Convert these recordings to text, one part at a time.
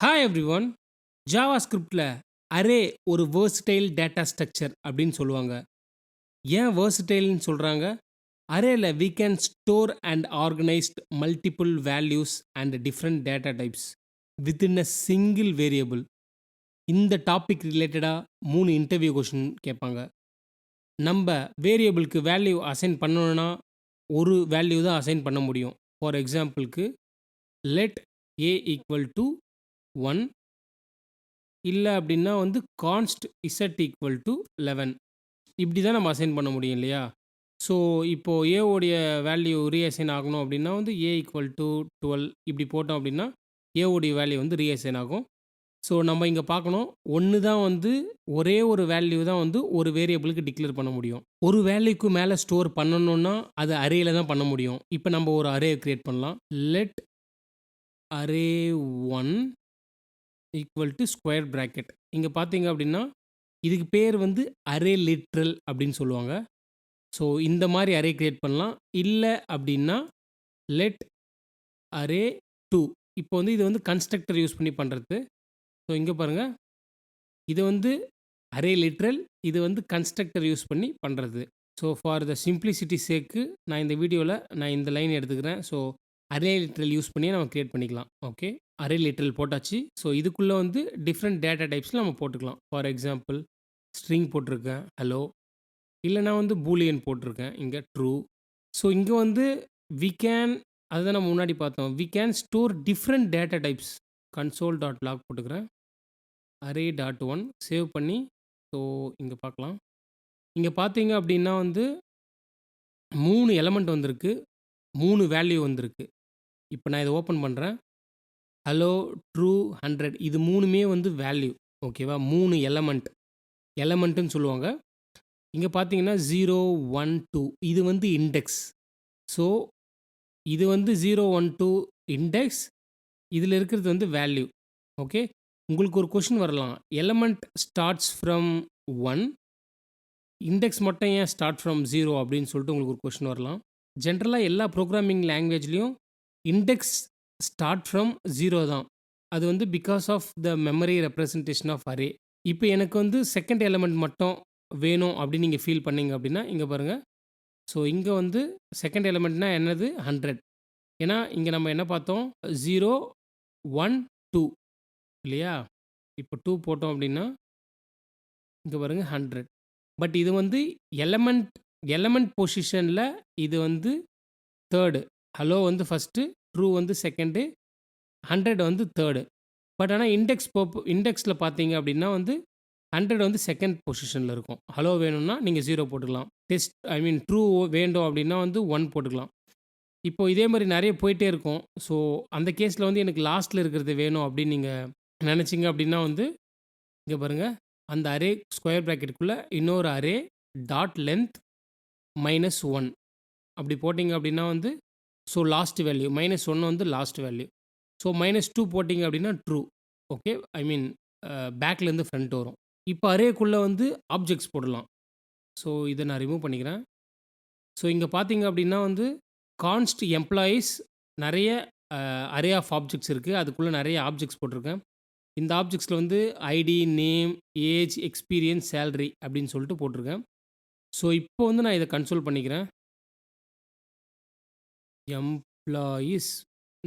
Hi everyone. ஜாவாஸ்கிரிப்ட்ல array ஒரு versatile data structure அப்படின்னு சொல்லுவாங்க. ஏன் வெர்சடைல்னு சொல்றாங்க? அரேல we can store and organize multiple values and different data types within a single variable. இந்த டாபிக் ரிலேட்டடா 3 இன்டர்வியூ கொஸ்டின் கேட்பாங்க. நம்ம வேரியபிளுக்கு வேல்யூ அசைன் பண்ணணும்னா ஒரு வேல்யூ தான் அசைன் பண்ண முடியும். ஃபார் எக்ஸாம்பிளுக்கு லெட் a ஈக்குவல் டு 1 இல்ல அப்படின்னா வந்து கான்ஸ்ட் இசட் ஈக்குவல் டு 11 இப்படி தான் நம்ம அசைன் பண்ண முடியும் இல்லையா? ஸோ இப்போ ஏ உடைய வேல்யூ ரீஅசைன் ஆகணும் அப்படின்னா வந்து ஏ ஈக்குவல் டு 12 இப்படி போட்டோம் அப்படின்னா ஏ உடைய வேல்யூ வந்து ரீஅசைன் ஆகும். ஸோ நம்ம இங்கே பார்க்கணும், ஒன்று தான் வந்து ஒரே ஒரு வேல்யூ தான் வந்து ஒரு வேரியபிளுக்கு டிக்ளேர் பண்ண முடியும். ஒரு வேல்யூக்கு மேலே ஸ்டோர் பண்ணணும்னா அது அரேல தான் பண்ண முடியும். இப்போ நம்ம ஒரு அரே கிரியேட் பண்ணலாம். Let array 1 equal to square bracket. இங்கே பார்த்தீங்க அப்படின்னா இதுக்கு பேர் வந்து அரே லிட்ரல் அப்படின்னு சொல்லுவாங்க. ஸோ இந்த மாதிரி அரே கிரியேட் பண்ணலாம். இல்லை அப்படின்னா லெட் அரே 2. இப்போ வந்து இது வந்து கன்ஸ்ட்ரக்டர் யூஸ் பண்ணி பண்ணுறது. ஸோ இங்கே பாருங்கள், இது வந்து அரே லிட்ரல், இது வந்து கன்ஸ்ட்ரக்டர் யூஸ் பண்ணி பண்ணுறது. ஸோ ஃபார் த சிம்பிளிசிட்டி சேக்கு நான் இந்த வீடியோவில் நான் இந்த லைன் எடுத்துக்கிறேன். ஸோ அரே லிட்ரல் யூஸ் பண்ணி நம்ம கிரியேட் பண்ணிக்கலாம். ஓகே, அரே லிட்ரல் போட்டாச்சு. ஸோ இதுக்குள்ளே வந்து டிஃப்ரெண்ட் டேட்டா டைப்ஸில் நம்ம போட்டுக்கலாம். ஃபார் எக்ஸாம்பிள் ஸ்ட்ரிங் போட்டிருக்கேன், ஹலோ. இல்லை நான் வந்து பூலியன் போட்டிருக்கேன், இங்கே ட்ரூ. ஸோ இங்கே வந்து வி கேன், அதுதான் நம்ம முன்னாடி பார்த்தோம், we can store different data types. Console dot log போட்டுக்கிறேன், அரே டாட் ஒன் சேவ் பண்ணி. ஸோ இங்கே பார்க்கலாம். இங்கே பார்த்தீங்க அப்படின்னா வந்து 3 எலமெண்ட் வந்திருக்கு, 3 வேல்யூ வந்திருக்கு. இப்போ நான் இதை ஓப்பன் பண்ணுறேன். ஹலோ, ட்ரூ, 100 இது 3மே வந்து வேல்யூ. ஓகேவா? 3 எலமெண்ட்டுன்னு சொல்லுவாங்க. இங்கே பார்த்தீங்கன்னா 0, 1, 2 இது வந்து இண்டெக்ஸ். ஸோ இது வந்து 0, 1, 2 இண்டெக்ஸ். இதில் இருக்கிறது வந்து வேல்யூ. ஓகே, உங்களுக்கு ஒரு கொஷின் வரலாம், எலமெண்ட் ஸ்டார்ட்ஸ் ஃப்ரம் 1, இண்டெக்ஸ் மட்டும் ஏன் ஸ்டார்ட் ஃப்ரம் 0 அப்படின்னு சொல்லிட்டு உங்களுக்கு ஒரு கொஷின் வரலாம். ஜென்ரலாக எல்லா ப்ரோக்ராமிங் லாங்குவேஜ்லேயும் இண்டெக்ஸ் ஸ்டார்ட் ஃப்ரம் 0 தான். அது வந்து because of the memory representation of array. இப்போ எனக்கு வந்து செகண்ட் எலமெண்ட் மட்டும் வேணும் அப்படின்னு நீங்கள் ஃபீல் பண்ணீங்க அப்படின்னா இங்கே பாருங்கள். ஸோ இங்கே வந்து செகண்ட் எலமெண்ட்னா என்னது? 100. ஏன்னா இங்கே நம்ம என்ன பார்த்தோம்? 0, 1, 2 இல்லையா? இப்போ 2 போட்டோம் அப்படின்னா இங்கே பாருங்க 100. பட் இது வந்து எலமெண்ட் எலமெண்ட் பொசிஷனில் இது வந்து தேர்டு. ஹலோ வந்து ஃபஸ்ட்டு, ட்ரூ வந்து செகண்டு, 100 வந்து தேர்டு. பட் ஆனால் இண்டெக்ஸில் பார்த்தீங்க அப்படின்னா வந்து 100 வந்து செகண்ட் பொசிஷனில் இருக்கும். ஹலோ வேணும்னா நீங்கள் 0 போட்டுக்கலாம். ட்ரூ வேண்டும் அப்படின்னா வந்து 1 போட்டுக்கலாம். இப்போ இதே மாதிரி நிறைய போயிட்டே இருக்கும். ஸோ அந்த கேஸில் வந்து எனக்கு லாஸ்ட்டில் இருக்கிறது வேணும் அப்படின்னு நீங்கள் நினச்சிங்க அப்படின்னா வந்து இங்கே பாருங்கள், அந்த அரே ஸ்கொயர் ப்ராக்கெட்டுக்குள்ளே இன்னொரு அரே டாட் லென்த் -1 அப்படி போட்டிங்க அப்படின்னா வந்து ஸோ லாஸ்ட் வேல்யூ -1 வந்து லாஸ்ட் வேல்யூ. ஸோ -2 போட்டிங்க அப்படின்னா ட்ரூ. ஓகே, பேக்லேருந்து ஃப்ரண்ட் வரும். இப்போ அரேக்குள்ளே வந்து ஆப்ஜெக்ட்ஸ் போடலாம். ஸோ இதை நான் ரிமூவ் பண்ணிக்கிறேன். ஸோ இங்கே பார்த்தீங்க அப்படின்னா வந்து கான்ஸ்ட் எம்ப்ளாயீஸ் நிறைய அரே ஆஃப் ஆப்ஜெக்ட்ஸ் இருக்குது. அதுக்குள்ளே நிறைய ஆப்ஜெக்ட்ஸ் போட்டிருக்கேன். இந்த ஆப்ஜெக்ட்ஸில் வந்து ID, name, age, experience, salary அப்படின்னு சொல்லிட்டு போட்டிருக்கேன். ஸோ இப்போ வந்து நான் இதை கன்சோல் பண்ணிக்கிறேன். எம்ப்ளாயீஸ்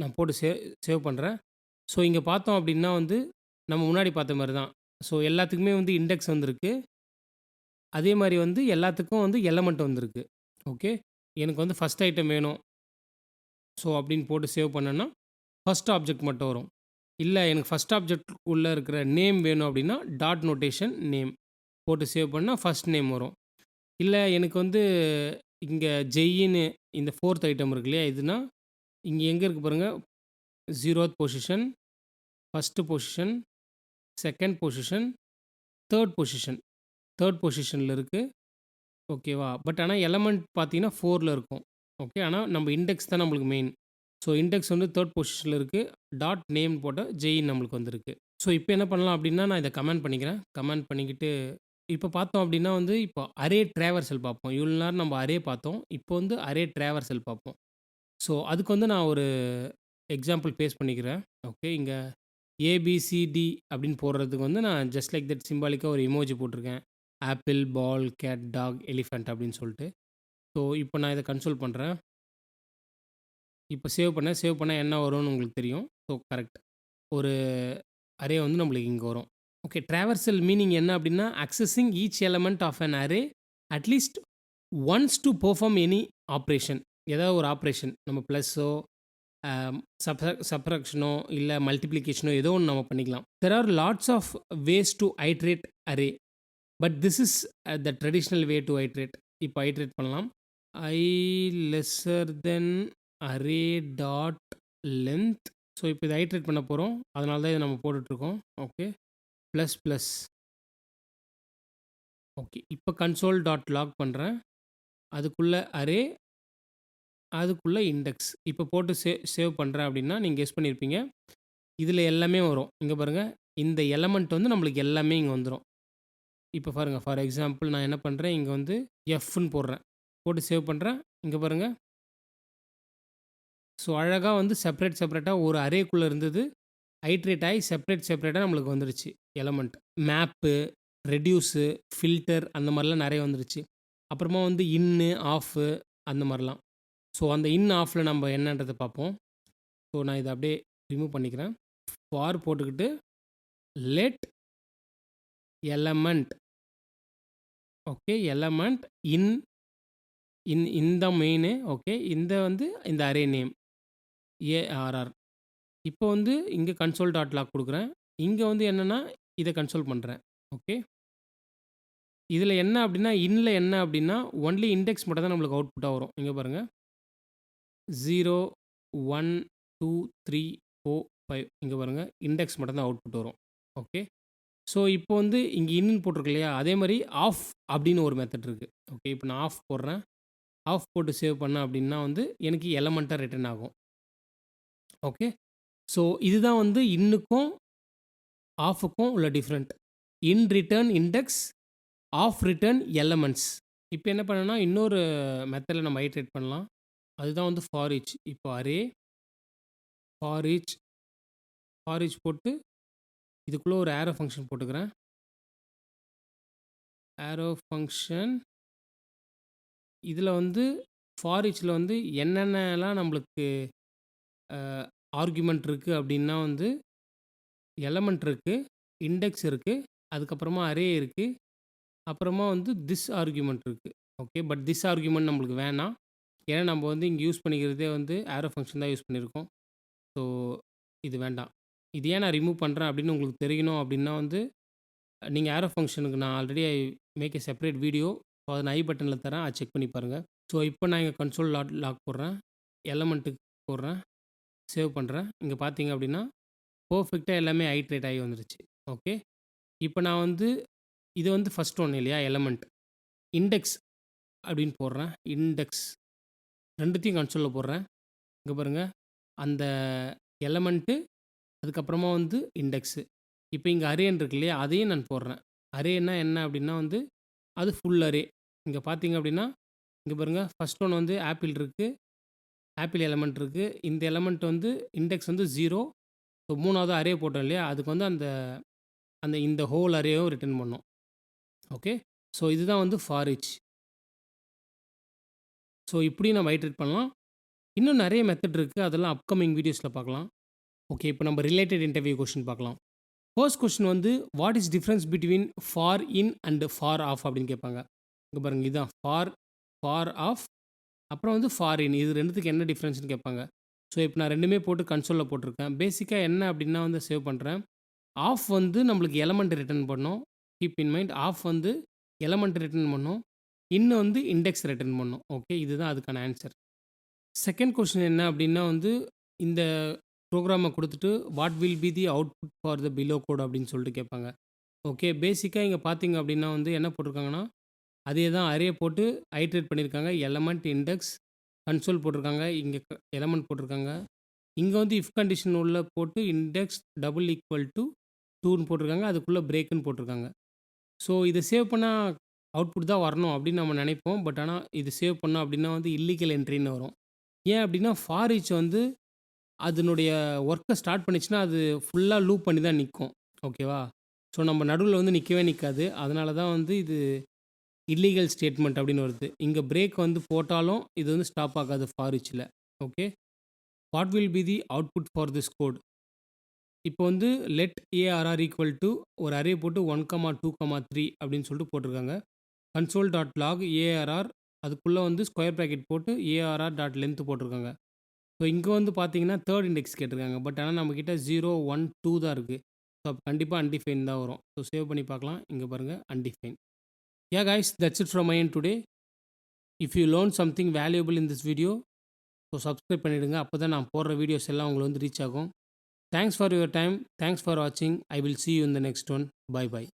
நான் போட்டு சேவ் பண்ணுறேன். ஸோ இங்கே பார்த்தோம் அப்படின்னா வந்து நம்ம முன்னாடி பார்த்த மாதிரி தான். ஸோ எல்லாத்துக்குமே வந்து இண்டெக்ஸ் வந்திருக்கு. அதே மாதிரி வந்து எல்லாத்துக்கும் வந்து எலமெண்ட் வந்திருக்கு. ஓகே, எனக்கு வந்து ஃபஸ்ட் ஐட்டம் வேணும் ஸோ அப்படின்னு போட்டு சேவ் பண்ணேன்னா ஃபஸ்ட் ஆப்ஜெக்ட் மட்டும் வரும். இல்லை எனக்கு ஃபஸ்ட் ஆப்ஜெக்ட் உள்ளே இருக்கிற நேம் வேணும் அப்படின்னா டாட் நோட்டேஷன் நேம் போட்டு சேவ் பண்ணால் ஃபஸ்ட் நேம் வரும். இல்லை எனக்கு வந்து இங்கே ஜெயின்னு இந்த ஃபோர்த் ஐட்டம் இருக்கு இல்லையா, இதுனா இங்கே எங்கே இருக்குது பாருங்கள், 0th position, first position, second position, third position. Third பொசிஷனில் இருக்குது. ஓகேவா? பட் ஆனால் எலமெண்ட் பார்த்தீங்கன்னா 4ல் இருக்கும். ஓகே, ஆனால் நம்ம இண்டெக்ஸ் தான் நம்மளுக்கு மெயின். ஸோ இண்டெக்ஸ் வந்து தேர்ட் பொசிஷனில் இருக்குது. டாட் நேம் போட்டால் ஜெயின் நம்மளுக்கு வந்திருக்கு. ஸோ இப்போ என்ன பண்ணலாம் அப்படின்னா நான் இதை கமெண்ட் பண்ணிக்கிறேன். கமெண்ட் பண்ணிக்கிட்டு இப்போ பார்த்தோம் அப்படின்னா வந்து இப்போ அரே ட்ராவர்சல் பார்ப்போம். இவ்வளோ நேரம் நம்ம அரே பார்த்தோம். இப்போ வந்து அரே ட்ராவர்சல் பார்ப்போம். ஸோ அதுக்கு வந்து நான் ஒரு எக்ஸாம்பிள் பேஸ் பண்ணிக்கிறேன். ஓகே, இங்கே ஏபிசிடி அப்படின்னு போடுறதுக்கு வந்து நான் ஜஸ்ட் லைக் தட் சிம்பாலிக்காக ஒரு எமோஜி போட்டிருக்கேன். ஆப்பிள், பால், கேட், டாக், எலிஃபண்ட் அப்படின்னு சொல்லிட்டு. ஸோ இப்போ நான் இதை கன்சோல் பண்ணுறேன். இப்போ சேவ் பண்ண என்ன வரும்னு உங்களுக்கு தெரியும். So correct. ஒரு அரே வந்து நம்மளுக்கு இங்கே வரும். ஓகே, ட்ராவர்சல் மீனிங் என்ன அப்படின்னா accessing each element of an array at least once to perform any operation. ஏதாவது ஒரு ஆப்ரேஷன் நம்ம ப்ளஸ்ஸோ சப்ராக்ஷனோ இல்லை மல்டிப்ளிகேஷனோ ஏதோ ஒன்று நம்ம பண்ணிக்கலாம். There are lots of ways to iterate array, but this is the traditional way to iterate. இப்போ ஐட்ரேட் பண்ணலாம். I lesser than array dot length. So இப்போ இதை ஐட்ரேட் பண்ண போகிறோம், அதனால தான் இதை நம்ம போட்டுட்ருக்கோம். Okay, plus plus. ஓகே, இப்போ கன்சோல் டாட் லாக் பண்ணுறேன். அதுக்குள்ளே அரே, அதுக்குள்ளே இண்டெக்ஸ். இப்போ போட்டு சேவ் பண்ணுறேன் அப்படின்னா நீங்கள் கெஸ் பண்ணியிருப்பீங்க, இதில் எல்லாமே வரும். இங்கே பாருங்கள், இந்த எலமெண்ட் வந்து நம்மளுக்கு எல்லாமே இங்கே வந்துடும். இப்போ பாருங்கள், ஃபார் எக்ஸாம்பிள் நான் என்ன பண்ணுறேன், இங்கே வந்து எஃப்னு போடுறேன், போட்டு சேவ் பண்ணுறேன். இங்கே பாருங்கள், ஸோ அழகாக வந்து செப்பரேட்டாக ஒரு அரேக்குள்ளே இருந்தது ஐட்ரேட் ஆகி செப்பரேட்டாக நம்மளுக்கு வந்துருச்சு எலமெண்ட். மேப்பு, ரெடியூஸு, ஃபில்டர் அந்த மாதிரிலாம் நிறைய வந்துருச்சு. அப்புறமா வந்து இன்னு, ஆஃபு அந்த மாதிரிலாம். ஸோ அந்த இன் ஆஃபில் நம்ம என்னன்றதை பார்ப்போம். ஸோ நான் இதை அப்படியே ரிமூவ் பண்ணிக்கிறேன். ஃபார் போட்டுக்கிட்டு லெட் எலமெண்ட். ஓகே, எலமெண்ட் இன் இந்த மெயின். ஓகே, இந்த வந்து இந்த அரே நேம் ஏஆர்ஆர். இப்போ வந்து இங்கே கன்சோல் டாட் லாக் கொடுக்குறேன். இங்கே வந்து என்னென்னா இதை கன்சோல் பண்ணுறேன். ஓகே, இதில் என்ன அப்படின்னா இன்னில் என்ன அப்படின்னா ஒன்லி இண்டெக்ஸ் மட்டும் தான் நம்மளுக்கு அவுட்புட்டாக வரும். இங்கே பாருங்கள், 0 1 2 3 4 5. இங்கே பாருங்கள், இண்டெக்ஸ் மட்டும் தான் அவுட்புட் வரும். ஓகே, ஸோ இப்போ வந்து இங்கே இன்னும் போட்டிருக்கு இல்லையா, அதே மாதிரி ஆஃப் அப்படின்னு ஒரு மெத்தட் இருக்குது. ஓகே, இப்போ நான் ஆஃப் போடுறேன். ஆஃப் போட்டு சேவ் பண்ணேன் அப்படின்னா வந்து எனக்கு எலமெண்ட்டாக ரிட்டர்ன் ஆகும். ஓகே, ஸோ இதுதான் வந்து இன்னுக்கும் ஆஃபுக்கும் உள்ள different. In return index, of return elements. இப்போ என்ன பண்ணனா இன்னொரு மெத்தடில் நம்ம ஐட்ரேட் பண்ணலாம். அதுதான் வந்து ஃபார் ஈச். இப்போ அரே ஃபார் ஈச் போட்டு இதுக்குள்ளே ஒரு ஆரோ ஃபங்க்ஷன் போட்டுக்கிறேன். ஆரோ ஃபங்க்ஷன் இதில் வந்து ஃபார் ஈச்சில் வந்து என்னென்னலாம் நம்மளுக்கு ஆர்குமெண்ட் இருக்குது அப்படின்னா வந்து எலமெண்ட் இருக்குது, இண்டெக்ஸ் இருக்குது, அதுக்கப்புறமா அரே இருக்குது, அப்புறமா வந்து திஸ் ஆர்குமெண்ட் இருக்குது. ஓகே, பட் திஸ் ஆர்குமெண்ட் நம்மளுக்கு வேணாம். ஏன்னா நம்ம வந்து இங்கே யூஸ் பண்ணிக்கிறதே வந்து ஆரோ ஃபங்க்ஷன் தான் யூஸ் பண்ணியிருக்கோம். ஸோ இது வேண்டாம். இது ஏன் நான் ரிமூவ் பண்ணுறேன் அப்படின்னு உங்களுக்கு தெரியணும் அப்படின்னா வந்து நீங்கள் ஆரோ ஃபங்க்ஷனுக்கு நான் already make a separate video. So அதை நான் ஐ பட்டனில் தரேன், அதை செக் பண்ணி பாருங்கள். ஸோ இப்போ நான் இங்கே கன்சோல் லாக் போடுறேன், எலமெண்ட்டுக்கு போடுறேன், சேவ் பண்ணுறேன். இங்கே பார்த்தீங்க அப்படின்னா பர்ஃபெக்டாக எல்லாமே ஐட்ரேட் ஆகி வந்துருச்சு. ஓகே, இப்போ நான் வந்து இது வந்து ஃபஸ்ட் ஒன்று இல்லையா, எலமெண்ட் இண்டெக்ஸ் அப்படின்னு போடுறேன். இண்டெக்ஸ் ரெண்டுத்தையும் கன்சோலில் போடுறேன். இங்கே பாருங்கள், அந்த எலமெண்ட்டு அதுக்கப்புறமா வந்து இண்டெக்ஸு. இப்போ இங்கே அரேன்னு இருக்கு இல்லையா, அதையும் நான் போடுறேன். அரேன்னா என்ன அப்படின்னா வந்து அது ஃபுல் அரே. இங்கே பார்த்தீங்க அப்படின்னா இங்கே பாருங்கள், ஃபஸ்ட் ஒன்று வந்து ஆப்பிள் இருக்குது, ஆப்பிள் எலமெண்ட் இருக்குது. இந்த எலமெண்ட் வந்து இண்டெக்ஸ் வந்து 0. ஸோ மூணாவது அரே போட்டோம் இல்லையா, அதுக்கு வந்து அந்த அந்த இந்த ஹோல் அரேவும் ரிட்டர்ன் பண்ணோம். ஓகே, ஸோ இதுதான் வந்து ஃபார் ஈச். ஸோ இப்படி நம்ம ஐட்ரேட் பண்ணலாம். இன்னும் நிறைய மெத்தட் இருக்குது, அதெல்லாம் அப்கமிங் வீடியோஸில் பார்க்கலாம். ஓகே, இப்போ நம்ம ரிலேட்டட் இன்டர்வியூ கொஸ்டின் பார்க்கலாம். ஃபர்ஸ்ட் கொஸ்டின் வந்து what is difference between for in and for of அப்படின்னு கேட்பாங்க. இங்கே பாருங்கள், இதுதான் ஃபார் ஆஃப், அப்புறம் வந்து ஃபார் இன். இது ரெண்டுத்துக்கு என்ன டிஃப்ரென்ஸ்னு கேட்பாங்க. ஸோ இப்போ நான் ரெண்டுமே போட்டு கன்சோலில் போட்டிருக்கேன். பேசிக்காக என்ன அப்படின்னா வந்து சேவ் பண்ணுறேன். ஆஃப் வந்து நம்மளுக்கு எலமெண்ட் ரிட்டர்ன் பண்ணோம். கீப் இன் மைண்ட், ஆஃப் வந்து எலமெண்ட் ரிட்டர்ன் பண்ணோம், இன்னும் வந்து இண்டெக்ஸ் ரிட்டர்ன் பண்ணோம். ஓகே, இதுதான் அதுக்கான ஆன்சர். செகண்ட் கொஸ்டின் என்ன அப்படின்னா வந்து இந்த ப்ரோக்ராமை கொடுத்துட்டு what will be the output for the below code அப்படின்னு சொல்லிட்டு கேட்பாங்க. ஓகே, பேசிக்காக இங்கே பார்த்தீங்க அப்படின்னா வந்து என்ன போட்டிருக்காங்கன்னா அதே தான் அரே போட்டு ஐட்ரேட் பண்ணியிருக்காங்க. எலமெண்ட், இண்டெக்ஸ், கன்சோல் போட்டிருக்காங்க, இங்கே எலமெண்ட் போட்டிருக்காங்க. இங்கே வந்து இஃப் கண்டிஷன் உள்ள போட்டு இண்டெக்ஸ் டபுள் ஈக்குவல் டு 2ன்னு போட்டிருக்காங்க, அதுக்குள்ளே பிரேக்குன்னு போட்டிருக்காங்க. ஸோ இதை சேவ் பண்ணால் அவுட்புட் தான் வரணும் அப்படின்னு நம்ம நினைப்போம். பட் ஆனால் இது சேவ் பண்ணோம் அப்படின்னா வந்து இல்லீகல் என்ட்ரின்னு வரும். ஏன் அப்படின்னா ஃபார் ஈச் வந்து அதனுடைய ஒர்க்க ஸ்டார்ட் பண்ணிச்சுன்னா, அது ஃபுல்லா லூப் பண்ணி தான் நிக்கும். ஓகேவா? ஸோ நம்ம நடுவுல வந்து நிக்கவே நிக்காது. அதனால தான் வந்து இது இல்லீகல் ஸ்டேட்மெண்ட் அப்படின்னு வருது. இங்க பிரேக் வந்து போட்டாலும் இது வந்து ஸ்டாப் ஆகாது ஃபார் ஈச்ல. Okay. What will be the output for this code? இப்போ வந்து லெட் ஏஆர்ஆர் ஈக்குவல் டூ ஒரு அரே போட்டு 1, 2, 3 அப்படின்னு சொல்லிட்டு போட்டிருக்காங்க. கன்சோல் டாட் லாக் ஏஆர்ஆர் அதுக்குள்ள வந்து ஸ்கொயர் பிராக்கெட் போட்டு ஏஆர்ஆர் டாட் லென்த் போட்டிருக்காங்க. ஸோ இங்க வந்து பார்த்தீங்கன்னா, 3 இண்டெக்ஸ் கேட்டிருக்காங்க. பட் ஆனா நம்மகிட்ட 0, 1, 2 தான் இருக்கு. ஸோ அப்ப கண்டிப்பா அன்டிஃபைன் தான் வரும். ஸோ சேவ் பண்ணி பார்க்கலாம். இங்க பாருங்க undefine. Yeah guys, that's it from my end today. If you learned something valuable in this video, so subscribe பண்ணிடுங்க. அப்பதான் நான் போடுற வீடியோஸ் எல்லாம் உங்களுக்கு வந்து ரீச் ஆகும். Thanks for your time. Thanks for watching. I will see you in the next one. Bye bye.